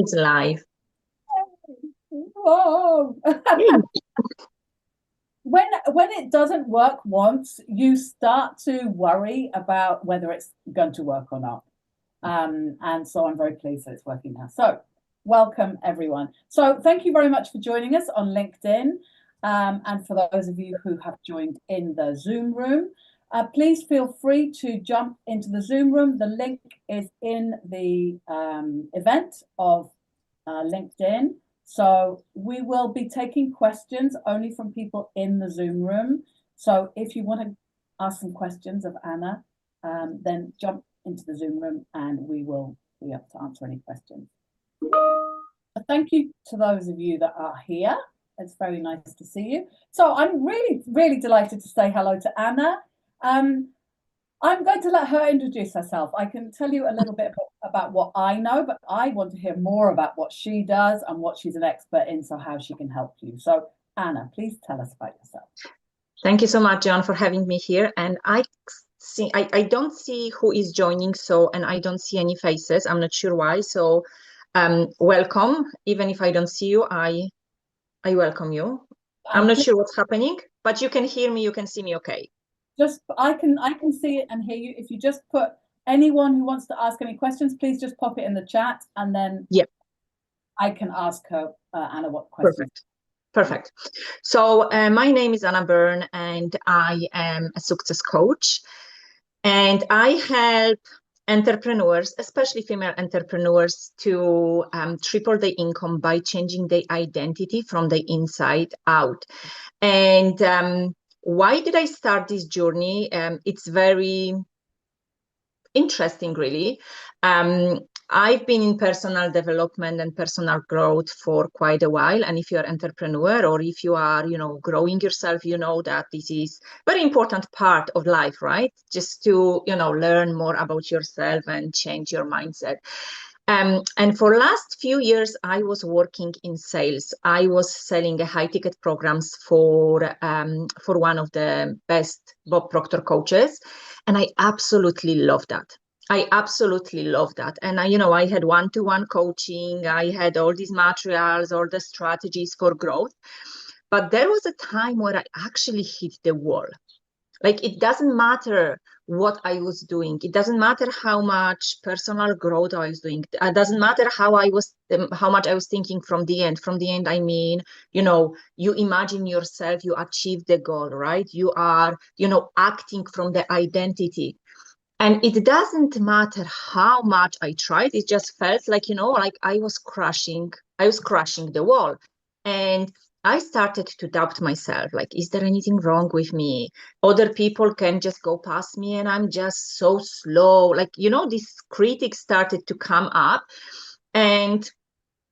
It's live. Whoa. When it doesn't work once, you start to worry about whether it's going to work or not. And so I'm very pleased that it's working now. So welcome everyone. So thank you very much for joining us on LinkedIn. And for those of you who have joined in the Zoom room, please feel free to jump into the Zoom room. The link is in the event of LinkedIn. So we will be taking questions only from people in the Zoom room. So if you want to ask some questions of Anna, then jump into the Zoom room and we will be able to answer any questions. So thank you to those of you that are here. It's very nice to see you. So I'm really, really delighted to say hello to Anna. I'm going to let her introduce herself. I can tell you a little bit about what I know, but I want to hear more about what she does and what she's an expert in, so how she can help you. So, Anna, please tell us about yourself. Thank you so much, John, for having me here. And I don't see who is joining, and I don't see any faces. I'm not sure why. So, welcome. Even if I don't see you, I welcome you. I'm not sure what's happening, but you can hear me, you can see me okay. Just I can see it and hear you. If you just put anyone who wants to ask any questions, please just pop it in the chat, and then I can ask her Anna what questions. Perfect. So my name is Anna Byrne, and I am a success coach, and I help entrepreneurs, especially female entrepreneurs, to triple their income by changing their identity from the inside out. And why did I start this journey? It's very interesting, really. I've been in personal development and personal growth for quite a while. And if you're an entrepreneur or if you are, growing yourself, you know that this is a very important part of life, right? Just to, learn more about yourself and change your mindset. And for last few years, I was working in sales. I was selling high ticket programs for one of the best Bob Proctor coaches. And I absolutely love that. I absolutely love that. And I had one-to-one coaching. I had all these materials, all the strategies for growth. But there was a time where I actually hit the wall. Like, it doesn't matter what I was doing. It doesn't matter how much personal growth I was doing. It doesn't matter how much I was thinking from the end. From the end, I mean, you imagine yourself, you achieve the goal, right? You are, acting from the identity. And it doesn't matter how much I tried. It just felt like, like I was crushing the wall. And I started to doubt myself, like, is there anything wrong with me? Other people can just go past me and I'm just so slow. Like, these critics started to come up. And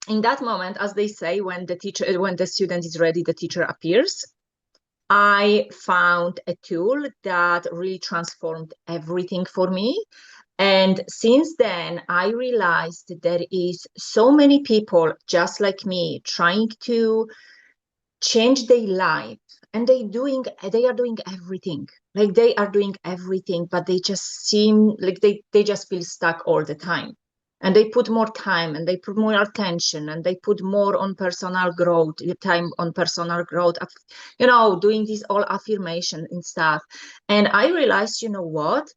in that moment, as they say, when the student is ready, the teacher appears. I found a tool that really transformed everything for me. And since then, I realized there is so many people just like me trying to change their life, and they are doing everything. Like, they are doing everything, but they just seem like they just feel stuck all the time. And they put more time and they put more attention and they put more on personal growth, time on personal growth, doing this all affirmation and stuff. And I realized, what?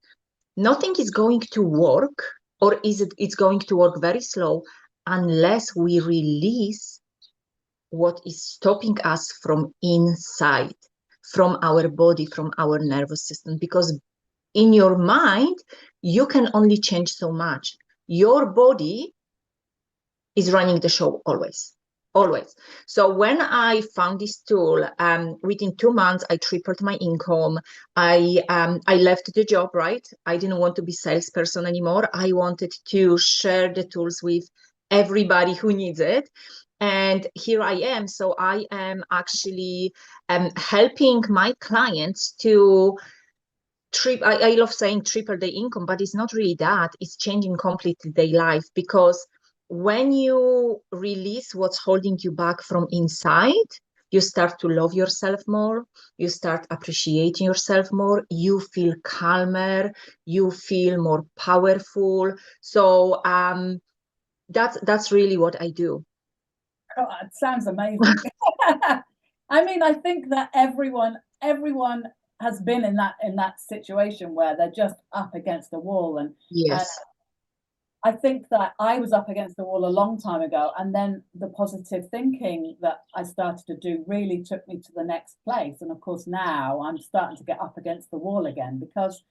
Nothing is going to work, or it's going to work very slow unless we release what is stopping us from inside, from our body, from our nervous system. Because in your mind, you can only change so much. Your body is running the show always. So when I found this tool, within 2 months, I tripled my income. I left the job, right? I didn't want to be salesperson anymore. I wanted to share the tools with everybody who needs it. And here I am. So I am actually helping my clients to I love saying triple the income, but it's not really that. It's changing completely their life, because when you release what's holding you back from inside, you start to love yourself more. You start appreciating yourself more. You feel calmer. You feel more powerful. So That's really what I do. Oh, it sounds amazing. I mean, I think that everyone has been in that situation where they're just up against the wall, and Yes. I think that I was up against the wall a long time ago, and then the positive thinking that I started to do really took me to the next place. And of course, now I'm starting to get up against the wall again because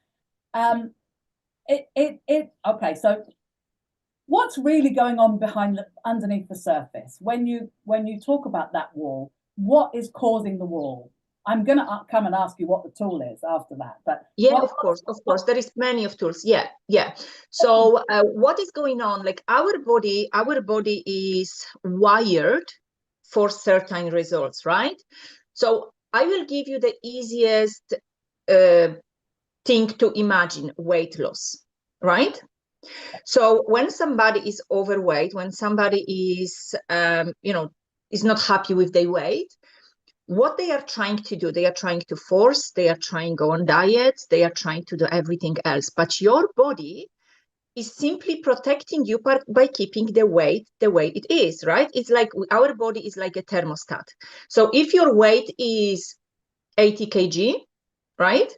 okay, so what's really going on underneath the surface when you talk about that wall? What is causing the wall? I'm going to come and ask you what the tool is after that, but yeah, of course, there is many of tools. Yeah. So what is going on? Like our body is wired for certain results, right? So I will give you the easiest thing to imagine: weight loss, right? So when somebody is overweight, when somebody is is not happy with their weight, what they are trying to do, they are trying to force, they are trying to go on diets, they are trying to do everything else. But your body is simply protecting you by keeping the weight the way it is, right? It's like our body is like a thermostat. So if your weight is 80 kg, right?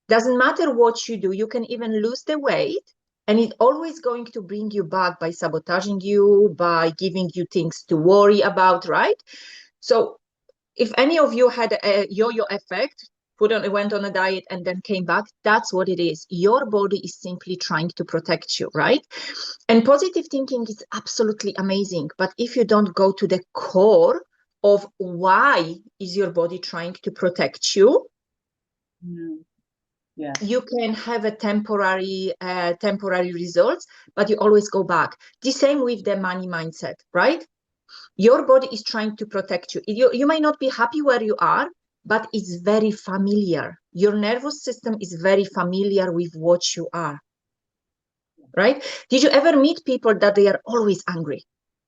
Doesn't matter what you do, you can even lose the weight, and it's always going to bring you back by sabotaging you, by giving you things to worry about, right? So if any of you had a yo-yo effect, went on a diet and then came back, that's what it is. Your body is simply trying to protect you, right? And positive thinking is absolutely amazing. But if you don't go to the core of why is your body trying to protect you, yeah, you can have a temporary results, but you always go back. The same with the money mindset, right? Your body is trying to protect you. You might not be happy where you are, but it's very familiar. Your nervous system is very familiar with what you are, right? Did you ever meet people that they are always angry?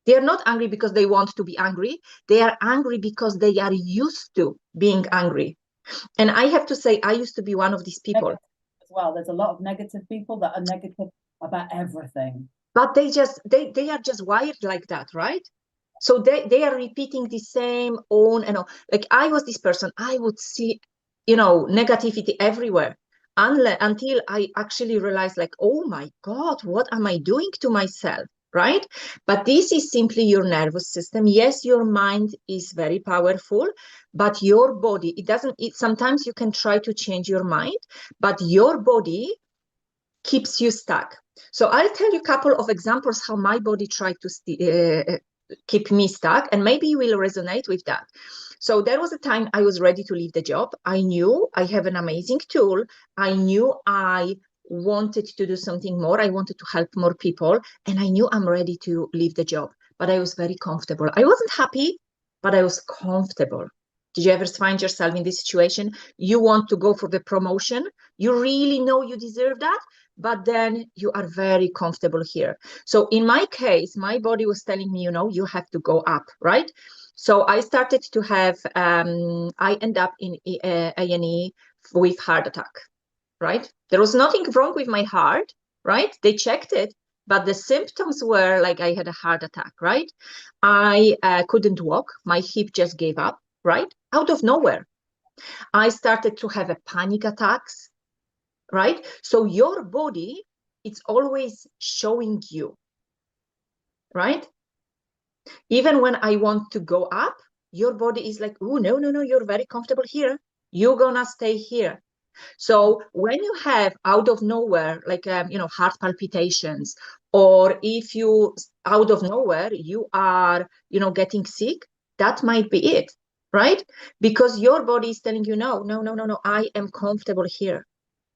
They are not angry because they want to be angry. They are angry because they are used to being angry. And I have to say, I used to be one of these people. As well, there's a lot of negative people that are negative about everything. But they are just wired like that, right? So they are repeating the same on and on. Like I was this person, I would see, negativity everywhere. Until I actually realized, like, oh my God, what am I doing to myself? Right? But this is simply your nervous system. Yes, your mind is very powerful, but your body, sometimes you can try to change your mind, but your body keeps you stuck. So I'll tell you a couple of examples how my body tried to keep me stuck, and maybe you will resonate with that. So there was a time I was ready to leave the job. I knew I have an amazing tool. I knew I wanted to do something more. I wanted to help more people, and I knew I'm ready to leave the job, but I was very comfortable. I wasn't happy, but I was comfortable. Did you ever find yourself in this situation? You want to go for the promotion. You really know you deserve that, but then you are very comfortable here. So in my case, my body was telling me, you have to go up, right? So I started to have, I end up in A&E with heart attack, right? There was nothing wrong with my heart, right? They checked it, but the symptoms were like I had a heart attack, right? I couldn't walk. My hip just gave up, right? Out of nowhere. I started to have a panic attacks, right? So your body, it's always showing you, right? Even when I want to go up, your body is like, oh, no, you're very comfortable here. You're gonna stay here. So when you have out of nowhere, like, heart palpitations, or if you out of nowhere, you are, getting sick, that might be it, right? Because your body is telling you, no, I am comfortable here.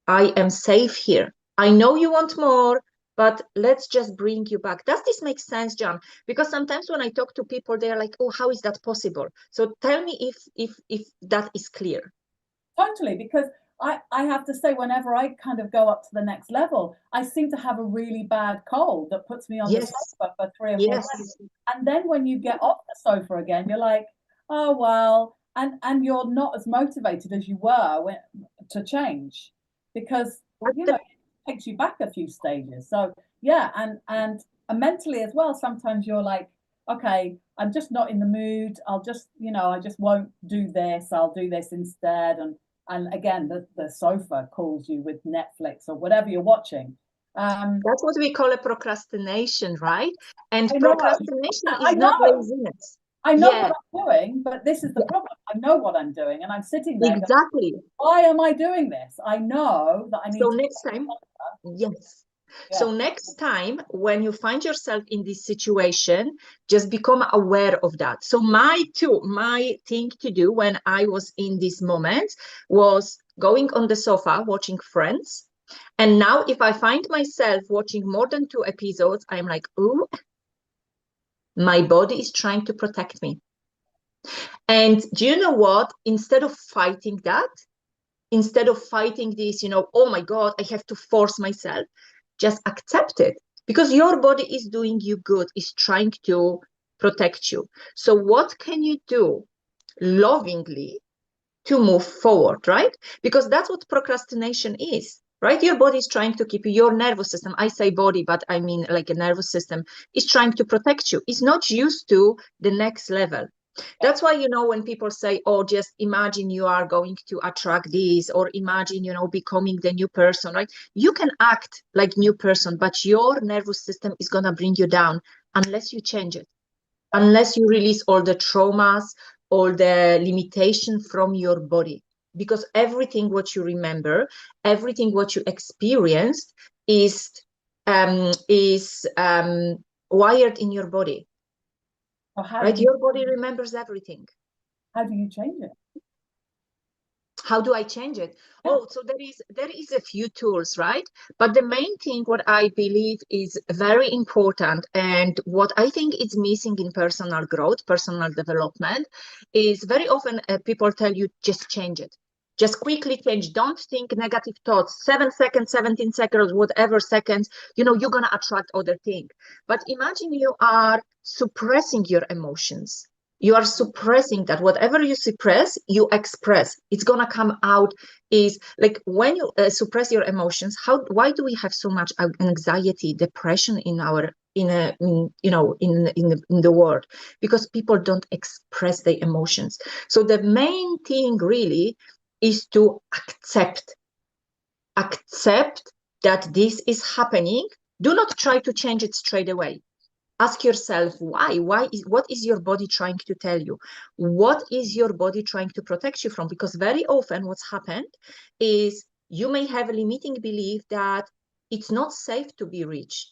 I am safe here. I know you want more, but let's just bring you back. Does this make sense, John? Because sometimes when I talk to people, they're like, oh, how is that possible? So tell me if that is clear. Totally, because I have to say, whenever I kind of go up to the next level, I seem to have a really bad cold that puts me on the sofa for 3 or 4 days. And then when you get off the sofa again, you're like, oh, well, and you're not as motivated as you were to change, because, it takes you back a few stages. So, yeah, and And mentally as well, sometimes you're like, okay, I'm just not in the mood. I'll just, I just won't do this. I'll do this instead. And again, the sofa calls you with Netflix or whatever you're watching. That's what we call a procrastination, right? And I know, procrastination I is not know. laziness. I know Yeah, what I'm doing, but this is the problem. I know what I'm doing, and I'm sitting there going, exactly. why am I doing this? I know that I need So to. next time, yes. Yeah. So next time when you find yourself in this situation, just become aware of that. So my thing to do when I was in this moment was going on the sofa watching Friends. And now if I find myself watching more than 2 episodes, I'm like, oh, my body is trying to protect me. And do you know what? Instead of fighting that, instead of fighting this, oh my God, I have to force myself, just accept it, because your body is doing you good, is trying to protect you. So what can you do lovingly to move forward, right? Because that's what procrastination is, right? Your body is trying to keep you, your nervous system, I say body, but I mean like a nervous system, is trying to protect you. It's not used to the next level. That's why, when people say, oh, just imagine you are going to attract this, or imagine, becoming the new person, right? You can act like new person, but your nervous system is going to bring you down unless you change it, unless you release all the traumas, all the limitation from your body. Because everything what you remember, everything what you experienced is wired in your body. Right? Your body remembers everything. How do you change it? How do I change it? Oh, so there is a few tools, right? But the main thing what I believe is very important, and what I think is missing in personal growth, personal development, is very often people tell you just change it. Just quickly change. Don't think negative thoughts. 7 seconds, 17 seconds, whatever seconds, you're going to attract other things. But imagine you are suppressing your emotions. You are suppressing that. Whatever you suppress, you express. It's going to come out. Is like when you suppress your emotions, why do we have so much anxiety, depression in the world? Because people don't express their emotions. So the main thing really is to accept that this is happening. Do not try to change it straight away. Ask yourself why. What is your body trying to tell you? What is your body trying to protect you from? Because very often what's happened is you may have a limiting belief that it's not safe to be rich.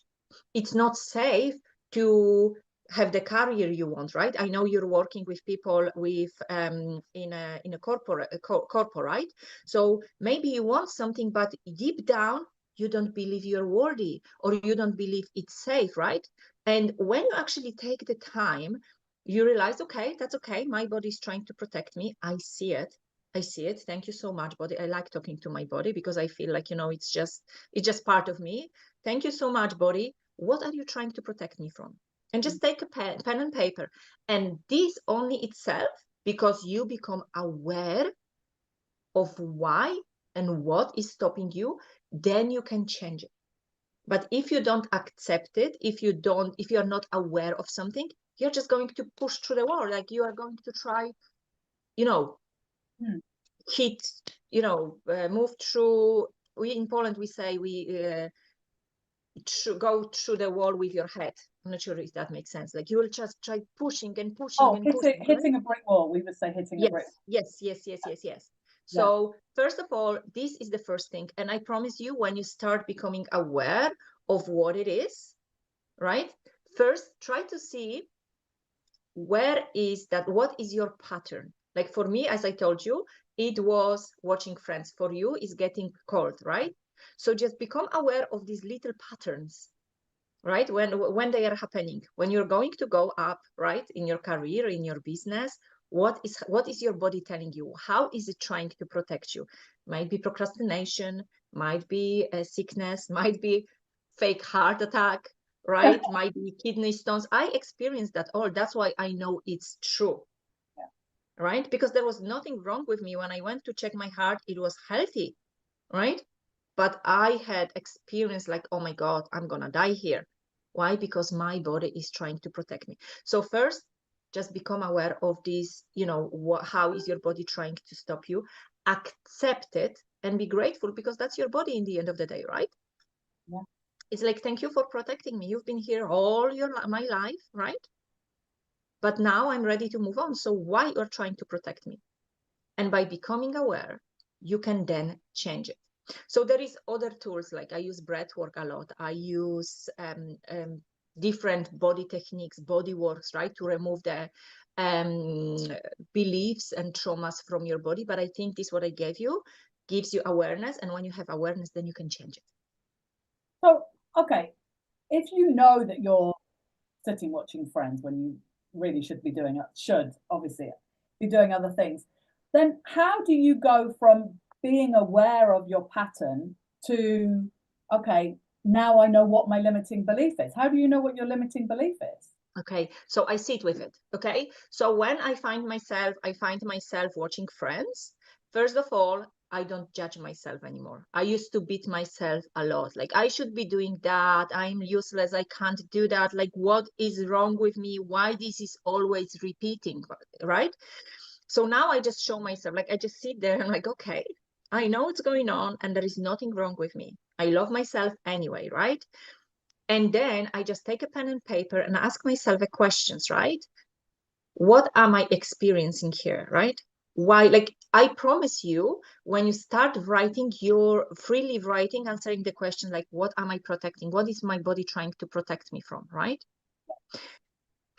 It's not safe to have the career you want, right? I know you're working with people with in a corporate. So maybe you want something, but deep down you don't believe you're worthy, or you don't believe it's safe, right? And when you actually take the time, you realize, okay, that's okay. My body is trying to protect me. I see it. Thank you so much, body. I like talking to my body because I feel like, it's just part of me. Thank you so much, body. What are you trying to protect me from? And just take a pen and paper. And this only itself, because you become aware of why and what is stopping you, then you can change it. But if you don't accept it, if you're not aware of something, you're just going to push through the wall. Like you are going to try, hit, move through. We in Poland, we say go through the wall with your head. I'm not sure if that makes sense. Like you will just try pushing and pushing and pushing. Hitting a brick wall. We would say hitting a brick. Yes. So first of all, this is the first thing. And I promise you, when you start becoming aware of what it is, right? First, try to see what is your pattern. Like for me, as I told you, it was watching Friends. For you, is getting cold, right? So just become aware of these little patterns, right? When they are happening, when you're going to go up, right, in your career, in your business, what is your body telling you? How is it trying to protect you? Might be procrastination, might be a sickness, might be fake heart attack, right? Might be kidney stones. I experienced that all. That's why I know it's true. Right? Because there was nothing wrong with me when I went to check my heart. It was healthy, right? But I had experience like, oh my God, I'm gonna die here. Why? Because my body is trying to protect me. So first, just become aware of this, you know, how is your body trying to stop you? Accept it and be grateful, because that's your body in the end of the day, right? Yeah. It's like, thank you for protecting me. You've been here all my life, right? But now I'm ready to move on. So why you're trying to protect me? And by becoming aware, you can then change it. So there is other tools, like I use breath work a lot. I use different body techniques, body works, right, to remove the beliefs and traumas from your body. But I think this, what I gave you, gives you awareness. And when you have awareness, then you can change it. So, okay, if you know that you're sitting watching Friends when you really should be doing it, obviously be doing other things, then how do you go from being aware of your pattern to, okay, now I know what my limiting belief is? How do you know what your limiting belief is? Okay, so I sit with it. Okay, so when I find myself watching Friends, first of all, I don't judge myself anymore. I used to beat myself a lot. Like, I should be doing that. I'm useless. I can't do that. Like, what is wrong with me? Why this is always repeating, right? So now I just show myself, like, I just sit there and like, okay, I know what's going on and there is nothing wrong with me. I love myself anyway, right? And then I just take a pen and paper and ask myself the questions, right? What am I experiencing here, right? Why? Like, I promise you, when you start writing, you're freely writing, answering the question, like, what am I protecting? What is my body trying to protect me from, right?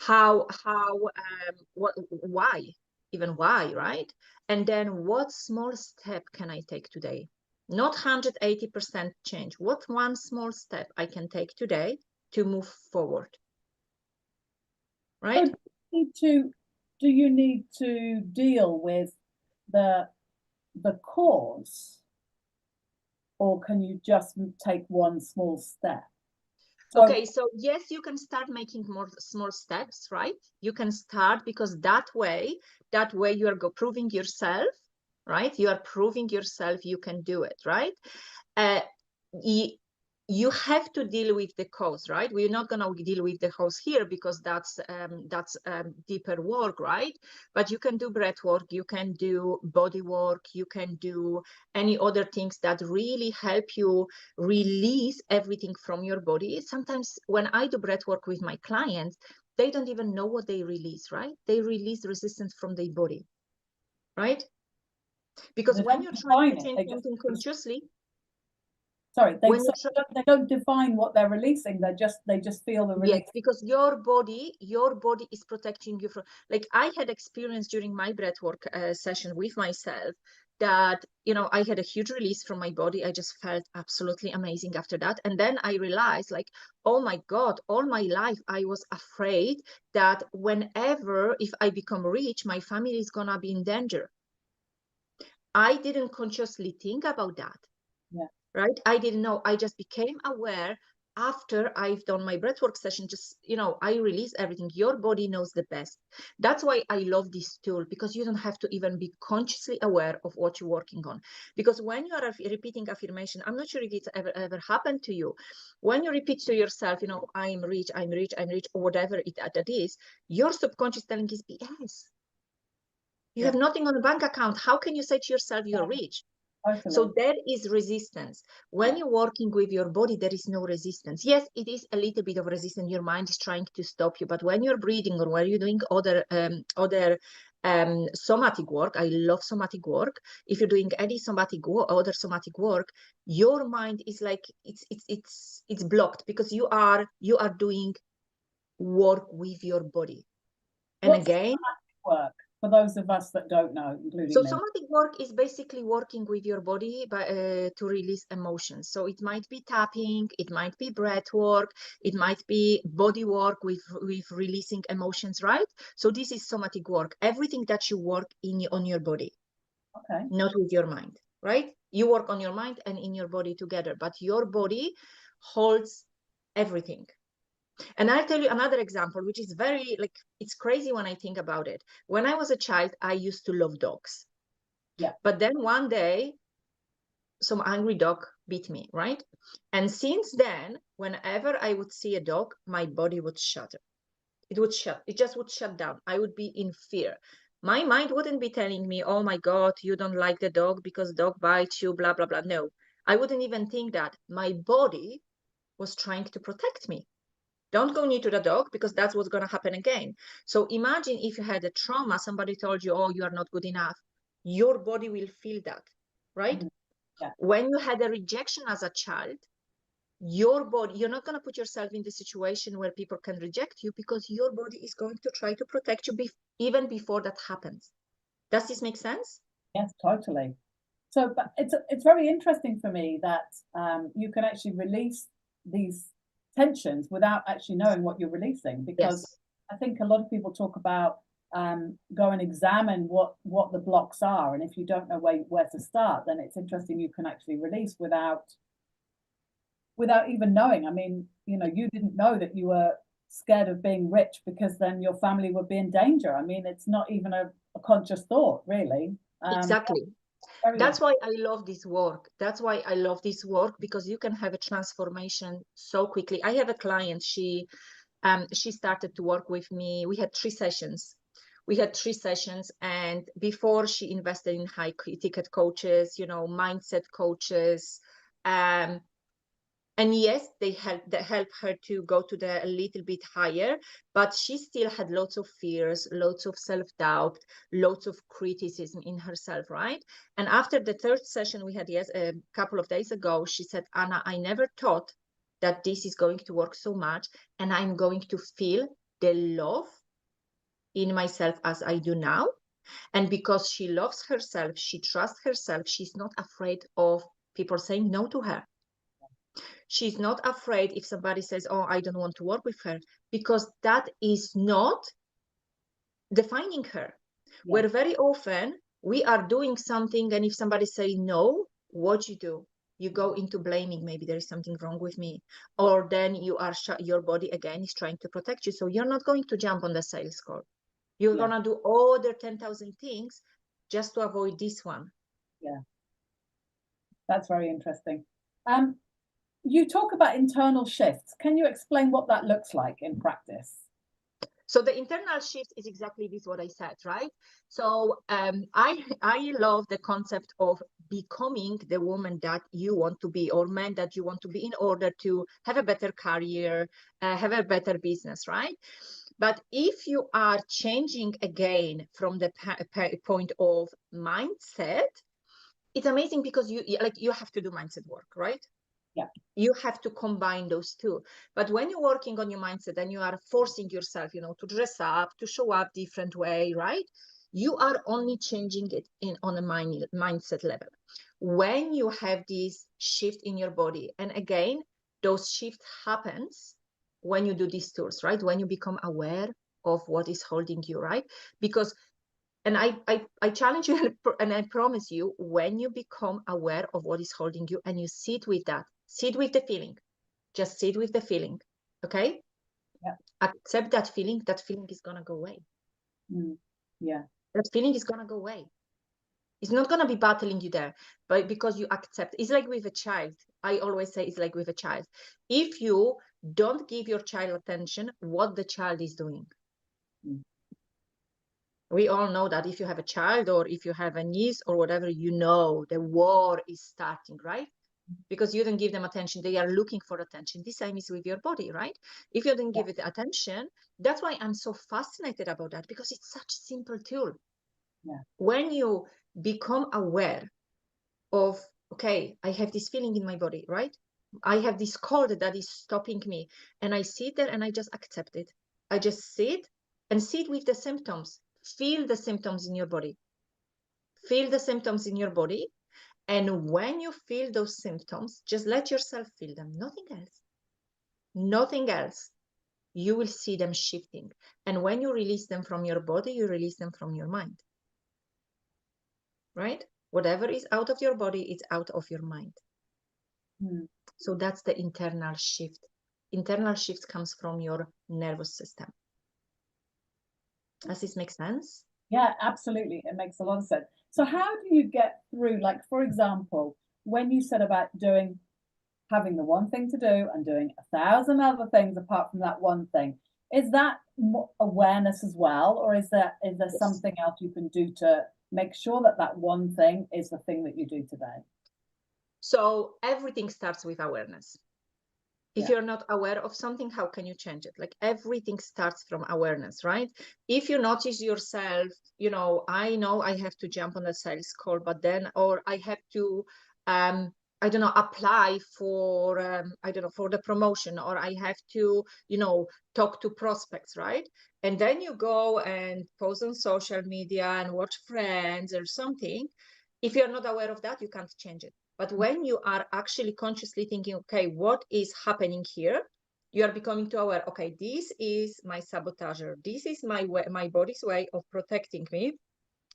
What, why? Even why, right? And then what small step can I take today? Not 180% change. What one small step I can take today to move forward, right? So do you need to deal with the cause, or can you just take one small step? Okay, so yes, you can start making more small steps, right? You can start, because that way you are proving yourself, right? You are proving yourself you can do it, right? You have to deal with the cause, right? We're not going to deal with the cause here, because that's deeper work, right? But you can do breath work, you can do body work, you can do any other things that really help you release everything from your body. Sometimes when I do breath work with my clients, they don't even know what they release, right? They release resistance from their body, right? Because when you're trying to change something consciously, they don't define what they're releasing. They just feel the release. Yes, because your body is protecting you from, like, I had experience during my breathwork session with myself that, you know, I had a huge release from my body. I just felt absolutely amazing after that. And then I realized, like, oh my God, all my life I was afraid that whenever, if I become rich, my family is gonna be in danger. I didn't consciously think about that. Yeah. Right? I didn't know. I just became aware after I've done my breathwork session. Just, you know, I release everything. Your body knows the best. That's why I love this tool, because you don't have to even be consciously aware of what you're working on. Because when you are repeating affirmation, I'm not sure if it's ever happened to you. When you repeat to yourself, you know, I'm rich, I'm rich, I'm rich, or whatever that is, your subconscious telling is BS. You have nothing on the bank account. How can you say to yourself you're rich? Totally. So there is resistance. When you're working with your body, there is no resistance. Yes, it is a little bit of resistance. Your mind is trying to stop you. But when you're breathing, or when you're doing other somatic work, I love somatic work. If you're doing any other somatic work, your mind is like, it's blocked, because you are doing work with your body. And What's again, work for those of us that don't know, including so me? somatic work is basically working with your body to release emotions. So it might be tapping, it might be breath work, it might be body work with releasing emotions, right? So this is somatic work. Everything that you work on your body, Okay. not with your mind, right? You work on your mind and in your body together, but your body holds everything. And I'll tell you another example, which is very, like, it's crazy when I think about it. When I was a child, I used to love dogs. Yeah. But then one day, some angry dog bit me, right? And since then, whenever I would see a dog, my body would shudder. It just would shut down. I would be in fear. My mind wouldn't be telling me, oh my God, you don't like the dog because dog bites you, blah, blah, blah. No, I wouldn't even think that. My body was trying to protect me. Don't go near to the dog because that's what's going to happen again. So imagine if you had a trauma, somebody told you, oh, you are not good enough. Your body will feel that, right? Yeah. When you had a rejection as a child, your body, you're not going to put yourself in the situation where people can reject you because your body is going to try to protect you even before that happens. Does this make sense? Yes, totally. So, but it's very interesting for me that you can actually release these tensions without actually knowing what you're releasing, because Yes. I think a lot of people talk about go and examine what the blocks are, and if you don't know where to start, then it's interesting you can actually release without even knowing. I mean, you know, you didn't know that you were scared of being rich because then your family would be in danger. I mean, it's not even a conscious thought, really. Exactly. That's why I love this work. That's why I love this work, because you can have a transformation so quickly. I have a client, she started to work with me. We had 3 sessions. And before, she invested in high ticket coaches, mindset coaches. And yes, they help her to go to a little bit higher, but she still had lots of fears, lots of self-doubt, lots of criticism in herself, right? And after the 3rd session we had, a couple of days ago, she said, Anna, I never thought that this is going to work so much, and I'm going to feel the love in myself as I do now. And because she loves herself, she trusts herself, she's not afraid of people saying no to her. She's not afraid if somebody says, oh, I don't want to work with her, because that is not defining her. Yeah. Where very often we are doing something, and if somebody say no, what you do? You go into blaming, maybe there is something wrong with me, or then you are your body again is trying to protect you. So you're not going to jump on the sales call. You're gonna do all the 10,000 things just to avoid this one. Yeah, that's very interesting. You talk about internal shifts. Can you explain what that looks like in practice? So the internal shift is exactly this, what I said, right? So I love the concept of becoming the woman that you want to be, or man that you want to be, in order to have a better career, have a better business, right? But if you are changing again from the point of mindset, it's amazing, because you have to do mindset work, right? Yeah. You have to combine those two. But when you're working on your mindset and you are forcing yourself, to dress up, to show up different way, right? You are only changing it on a mindset level. When you have this shift in your body, and again, those shift happens when you do these tools, right? When you become aware of what is holding you, right? Because, and I challenge you, and I promise you, when you become aware of what is holding you and you sit with that, sit with the feeling, just sit with the feeling, okay? Yeah. Accept that feeling is gonna go away. Yeah. That feeling is gonna go away. It's not gonna be battling you there, but because you accept. It's like with a child. I always say it's like with a child. If you don't give your child attention, what the child is doing. We all know that if you have a child, or if you have a niece or whatever, the war is starting, right? Because you don't give them attention, they are looking for attention. The same is with your body, right? If you don't give it attention, that's why I'm so fascinated about that, because it's such a simple tool. Yeah. When you become aware of, okay, I have this feeling in my body, right? I have this cold that is stopping me, and I sit there and I just accept it. I just sit with the symptoms. Feel the symptoms in your body. Feel the symptoms in your body. And when you feel those symptoms, just let yourself feel them, nothing else. Nothing else. You will see them shifting. And when you release them from your body, you release them from your mind. Right? Whatever is out of your body, it's out of your mind. So that's the internal shift. Internal shift comes from your nervous system. Does this make sense? Yeah, absolutely. It makes a lot of sense. So how do you get through, like, for example, when you said about having the one thing to do and doing 1,000 other things apart from that one thing, is that awareness as well, or is there Yes. something else you can do to make sure that that one thing is the thing that you do today? So everything starts with awareness. If Yeah. you're not aware of something, how can you change it? Like everything starts from awareness, right? If you notice yourself, you know I have to jump on a sales call, but then, or I have to, I don't know, apply for, I don't know, for the promotion, or I have to, talk to prospects, right? And then you go and post on social media and watch friends or something. If you're not aware of that, you can't change it. But when you are actually consciously thinking, okay, what is happening here? You are becoming too aware. Okay, this is my sabotager. This is my body's way of protecting me.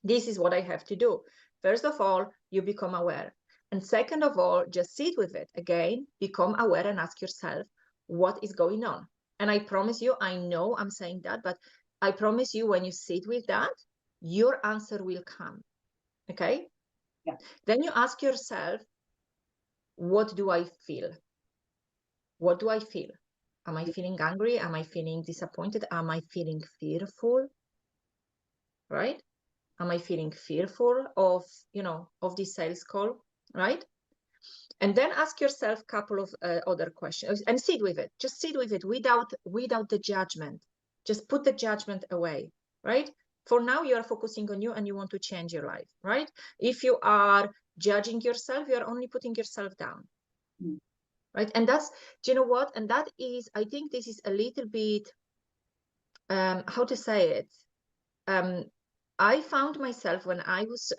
This is what I have to do. First of all, you become aware. And second of all, just sit with it. Again, become aware and ask yourself, what is going on? And I promise you, I know I'm saying that, but I promise you, when you sit with that, your answer will come. Okay? Yeah. Then you ask yourself, what do I feel? What do I feel? Am I feeling angry? Am I feeling disappointed? Am I feeling fearful? Right? Am I feeling fearful of, of this sales call? Right? And then ask yourself a couple of other questions and sit with it. Just sit with it without the judgment. Just put the judgment away, right? For now, you are focusing on you and you want to change your life, right? If you are judging yourself, you are only putting yourself down. Mm. Right? And that's, do you know what? And that is, I think this is a little bit, how to say it? I found myself when I was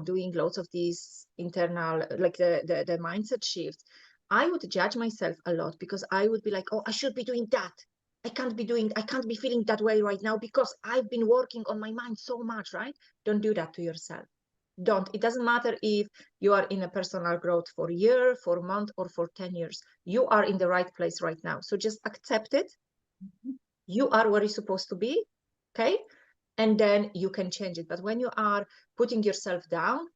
doing lots of these internal, like the mindset shift, I would judge myself a lot because I would be like, oh, I should be doing that. I can't be feeling that way right now because I've been working on my mind so much, right? Don't do that to yourself. Don't. It doesn't matter if you are in a personal growth for a year, for a month, or for 10 years. You are in the right place right now. So just accept it. You are where you're supposed to be. Okay. And then you can change it. But when you are putting yourself down,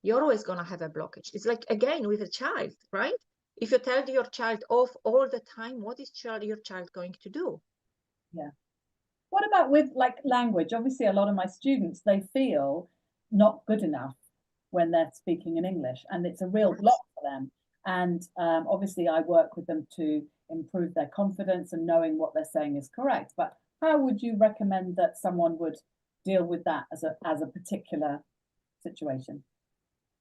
you're always going to have a blockage. It's like, again, with a child, right? If you tell your child off all the time, what is your child going to do? Yeah. What about with like language? Obviously, a lot of my students, they feel not good enough when they're speaking in English, and it's a real block for them. And obviously, I work with them to improve their confidence and knowing what they're saying is correct. But how would you recommend that someone would deal with that as a particular situation?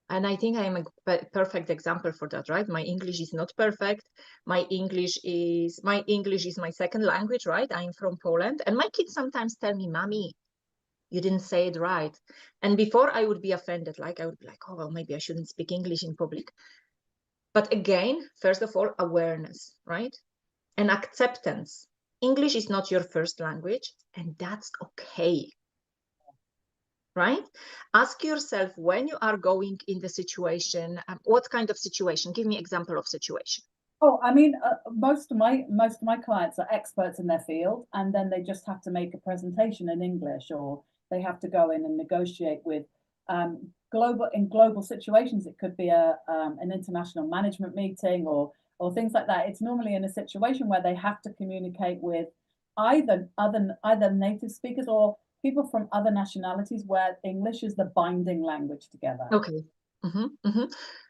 And I think I am a perfect example for that, right? My English is not perfect. My English is my second language, right? I'm from Poland. And my kids sometimes tell me, Mommy, you didn't say it right. And before I would be offended, like I would be like, oh, well, maybe I shouldn't speak English in public. But again, first of all, awareness, right? And acceptance. English is not your first language, and that's okay. Right? Ask yourself, when you are going in the situation, what kind of situation? Give me example of situation. Oh, I mean, most of my clients are experts in their field, and then they just have to make a presentation in English, or they have to go in and negotiate with global situations. It could be an international management meeting or things like that. It's normally in a situation where they have to communicate with either native speakers or people from other nationalities where English is the binding language together. Okay.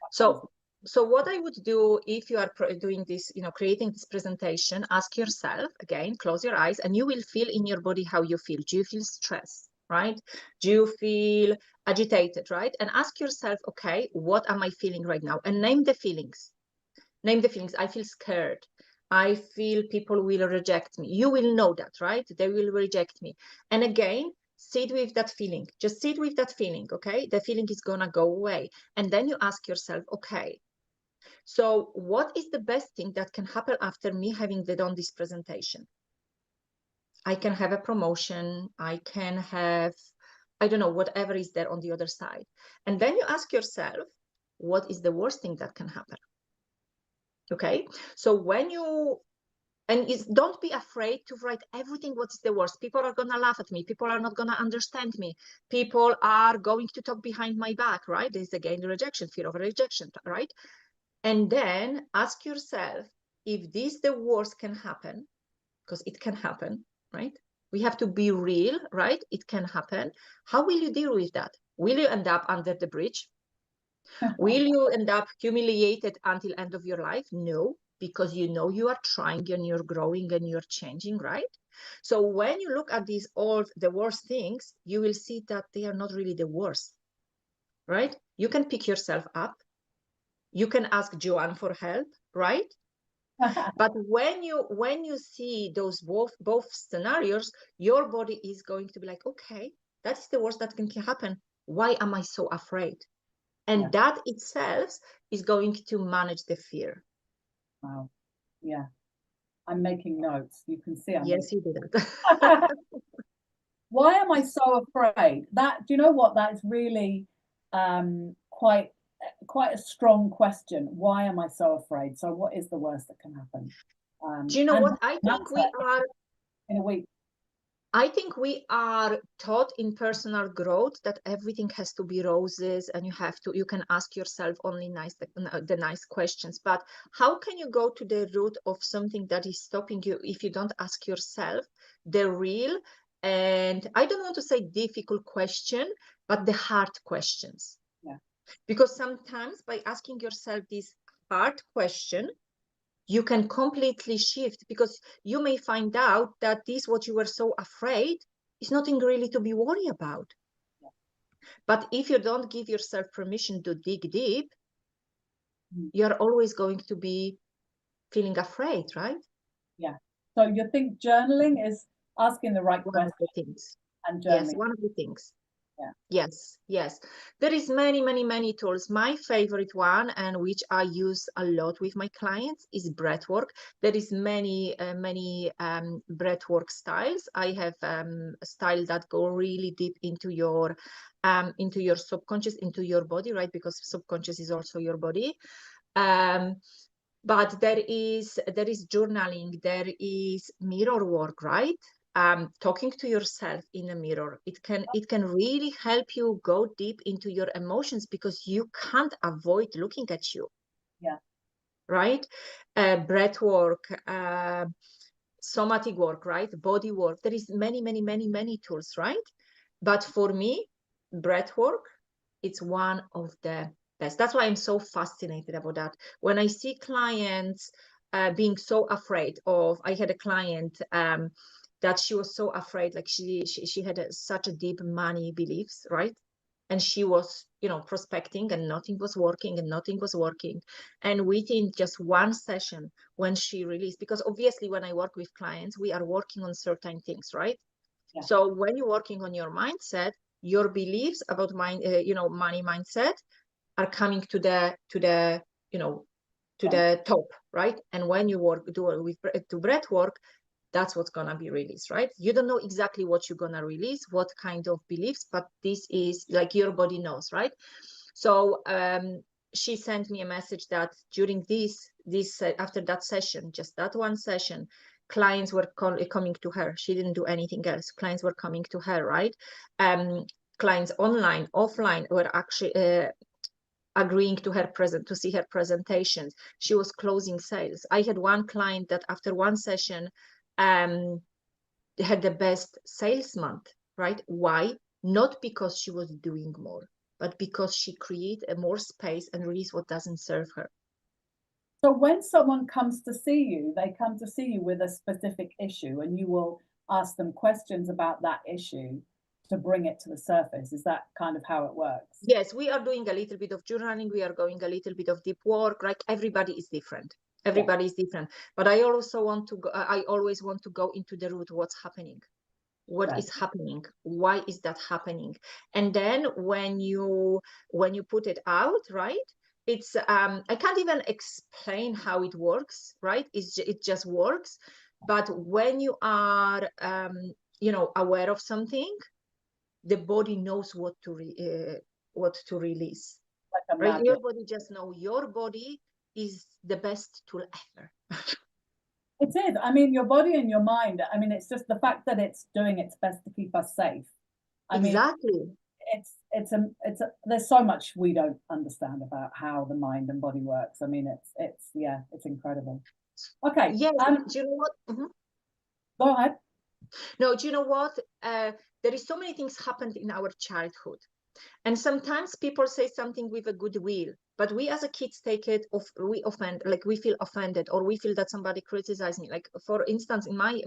So what I would do if you are doing this, creating this presentation, ask yourself, again, close your eyes, and you will feel in your body how you feel. Do you feel stressed, right? Do you feel agitated, right? And ask yourself, okay, what am I feeling right now? And name the feelings. Name the feelings. I feel scared. I feel people will reject me. You will know that, right? They will reject me. And again, sit with that feeling. Just sit with that feeling, okay? The feeling is gonna go away. And then you ask yourself, okay, so what is the best thing that can happen after me having done this presentation? I can have a promotion. I can have, I don't know, whatever is there on the other side. And then you ask yourself, what is the worst thing that can happen? Okay, so when you And don't be afraid to write everything what's the worst. People are gonna laugh at me. People are not gonna understand me. People are going to talk behind my back, right? There's again the rejection, fear of rejection, right? And then ask yourself, if this the worst can happen, because it can happen, right? We have to be real, right? It can happen. How will you deal with that? Will you end up under the bridge? Will you end up humiliated until end of your life? No, because you know you are trying and you're growing and you're changing, right? So when you look at these all the worst things, you will see that they are not really the worst, right? You can pick yourself up. You can ask Joanne for help, right? But when you see those both scenarios, your body is going to be like, okay, that's the worst that can happen. Why am I so afraid? And Yeah. that itself is going to manage the fear. Wow. Yeah. I'm making notes. You can see I'm Yes, you did that. Why am I so afraid? That, do you know what? That is really quite a strong question. Why am I so afraid? So what is the worst that can happen? Do you know And what? I think we are taught in personal growth that everything has to be roses and you can ask yourself only the nice questions. But how can you go to the root of something that is stopping you if you don't ask yourself the real, and I don't want to say difficult question, but the hard questions? Yeah. Because sometimes by asking yourself this hard question, you can completely shift, because you may find out that this what you were so afraid is nothing really to be worried about. Yeah. But if you don't give yourself permission to dig deep, you're always going to be feeling afraid, right? Yeah. So you think journaling is asking the right One of the question things. and Yes, journaling? one of the things. Yeah. Yes. There is many tools. My favorite one, and which I use a lot with my clients, is breath work. There is many breath work styles. I have a style that go really deep into your subconscious, into your body, right? Because subconscious is also your body. But there is journaling, there is mirror work, right? Talking to yourself in a mirror, it can really help you go deep into your emotions, because you can't avoid looking at you. Yeah. Right? Breath work, somatic work, right? Body work. There is many tools, right? But for me, breath work, it's one of the best. That's why I'm so fascinated about that. When I see clients being so afraid of, I had a client that she was so afraid, like she had such a deep money beliefs, right? And she was, prospecting, and nothing was working. And within just one session, when she released, because obviously when I work with clients, we are working on certain things, right? Yeah. So when you're working on your mindset, your beliefs about money mindset are coming to the top, right? And when you do breath work, that's what's gonna be released, right? You don't know exactly what you're gonna release, what kind of beliefs, but this is like your body knows, right? So she sent me a message that during this after that session, just that one session, clients were coming to her. She didn't do anything else. Clients were coming to her, right? Clients online, offline were actually agreeing to see her presentations. She was closing sales. I had one client that after one session had the best sales month, right? Why? Not because she was doing more, but because she created a more space and released what doesn't serve her. So when someone comes to see you, they come to see you with a specific issue, and you will ask them questions about that issue to bring it to the surface. Is that kind of how it works? Yes, we are doing a little bit of journaling. We are going a little bit of deep work. Like everybody is different. Everybody is different. But I also want to go, I always want to go into the root. What's happening? What is happening? Why is that happening? And then when you put it out, right? It's I can't even explain how it works, right? It just works. But when you are aware of something, the body knows what to release. Like right? Your body just know your body is the best tool ever. It is. I mean, your body and your mind. I mean, it's just the fact that it's doing its best to keep us safe. I mean, Exactly. there's so much we don't understand about how the mind and body works. I mean, it's incredible. Okay. Yes. Do you know what? Mhm. Go ahead. No, do you know what? There is so many things happened in our childhood. And sometimes people say something with a good will, but we as a kids take it off, we offend, like we feel offended, or we feel that somebody criticized me. Like for instance, in my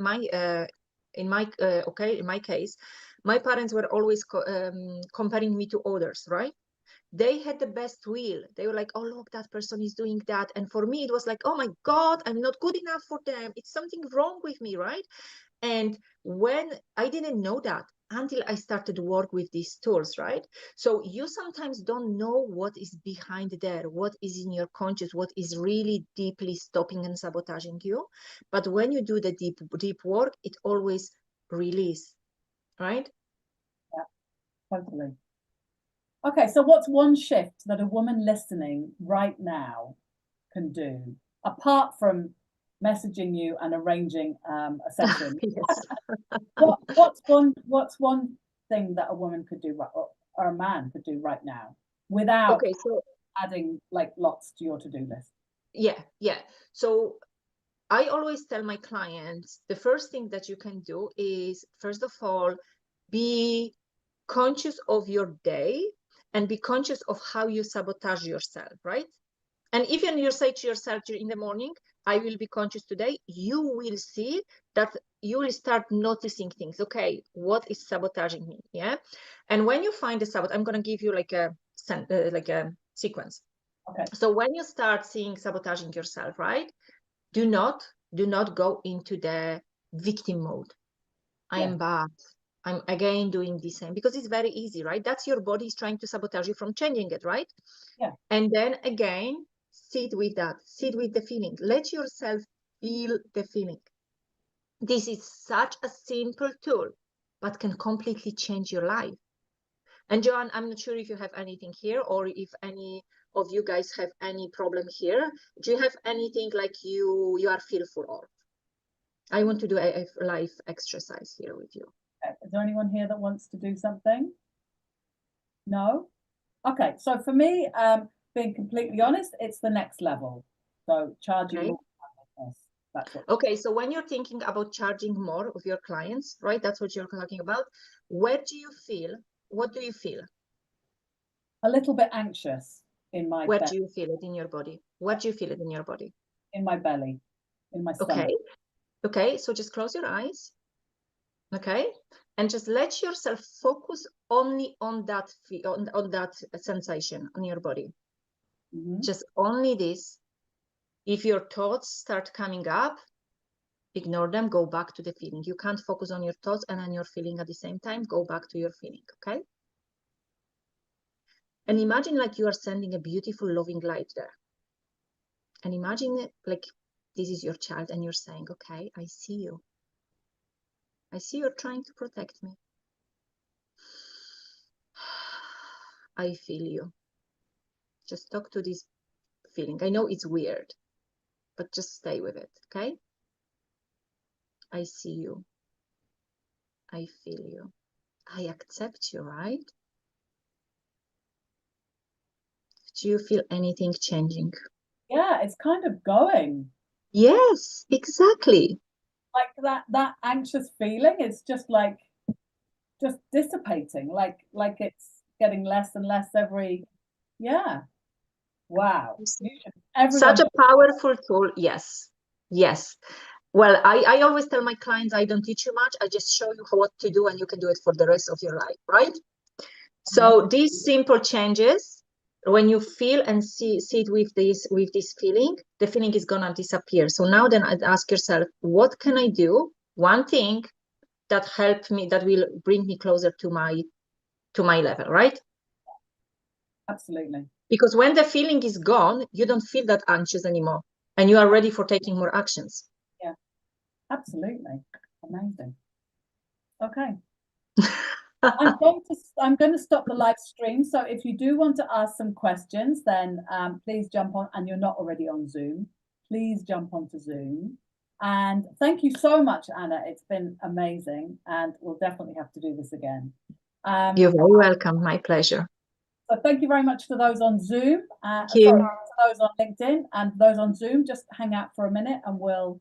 case, my parents were always comparing me to others, right? They had the best will. They were like, oh, look, that person is doing that. And for me, it was like, oh my God, I'm not good enough for them. It's something wrong with me, right? And when I didn't know that until I started to work with these tools, right? So you sometimes don't know what is behind there, what is in your conscious, what is really deeply stopping and sabotaging you. But when you do the deep work, it always release, right? Yeah, totally. Okay, so what's one shift that a woman listening right now can do, apart from messaging you and arranging a session? Yes. What's one thing that a woman could do, or a man could do right now, without Okay, so adding like lots to your to-do list? yeah. So I always tell my clients the first thing that you can do is, first of all, be conscious of your day and be conscious of how you sabotage yourself, right? And even you say to yourself in the morning, I will be conscious today, you will see that you will start noticing things. Okay, what is sabotaging me? Yeah. And when you find the sabotage, I'm going to give you like a sequence. Okay. So when you start seeing sabotaging yourself, right? Do not go into the victim mode. I am bad. I'm again doing the same, because it's very easy, right? That's your body is trying to sabotage you from changing it, right? Yeah. And then again, sit with that, sit with the feeling. Let yourself feel the feeling. This is such a simple tool, but can completely change your life. And Joanne, I'm not sure if you have anything here, or if any of you guys have any problem here. Do you have anything like you are fearful of? I want to do a life exercise here with you. Is there anyone here that wants to do something? No? Okay, so for me, being completely honest, it's the next level. So charging Okay. more. That's what. Okay, so when you're thinking about charging more of your clients, right? That's what you're talking about. Where do you feel? What do you feel? A little bit anxious in my Where do you feel it in your body? Where do you feel it in your body? in my belly, in my Okay. stomach. Okay, so just close your eyes. Okay, and just let yourself focus only on that on that sensation on your body. Just only this. If your thoughts start coming up, ignore them, go back to the feeling. You can't focus on your thoughts and on your feeling at the same time. Go back to your feeling, okay? And imagine like you are sending a beautiful, loving light there. And imagine it like this is your child and you're saying, okay, I see you. I see you're trying to protect me. I feel you. Just talk to this feeling. I know it's weird, but just stay with it, okay? I see you. I feel you. I accept you, right? Do you feel anything changing? Yeah, it's kind of going. Yes, exactly. Like that anxious feeling is just like just dissipating, like it's getting less and less every. Yeah. Wow. Such Everyone. a powerful tool. Yes. Yes. Well, I always tell my clients, I don't teach you much. I just show you what to do and you can do it for the rest of your life, right? So these simple changes, when you feel and sit with this feeling, the feeling is gonna disappear. So now then I'd ask yourself, what can I do? One thing that help me, that will bring me closer to my level, right? Absolutely. Because when the feeling is gone, you don't feel that anxious anymore and you are ready for taking more actions. Yeah, absolutely. Amazing. Okay. I'm going to stop the live stream. So if you do want to ask some questions, then please jump on, and you're not already on Zoom, please jump onto Zoom. And thank you so much, Anna. It's been amazing, and we'll definitely have to do this again. You're very welcome. My pleasure. So thank you very much to those on Zoom. Thank you. Sorry, to those on LinkedIn and those on Zoom. Just hang out for a minute and we'll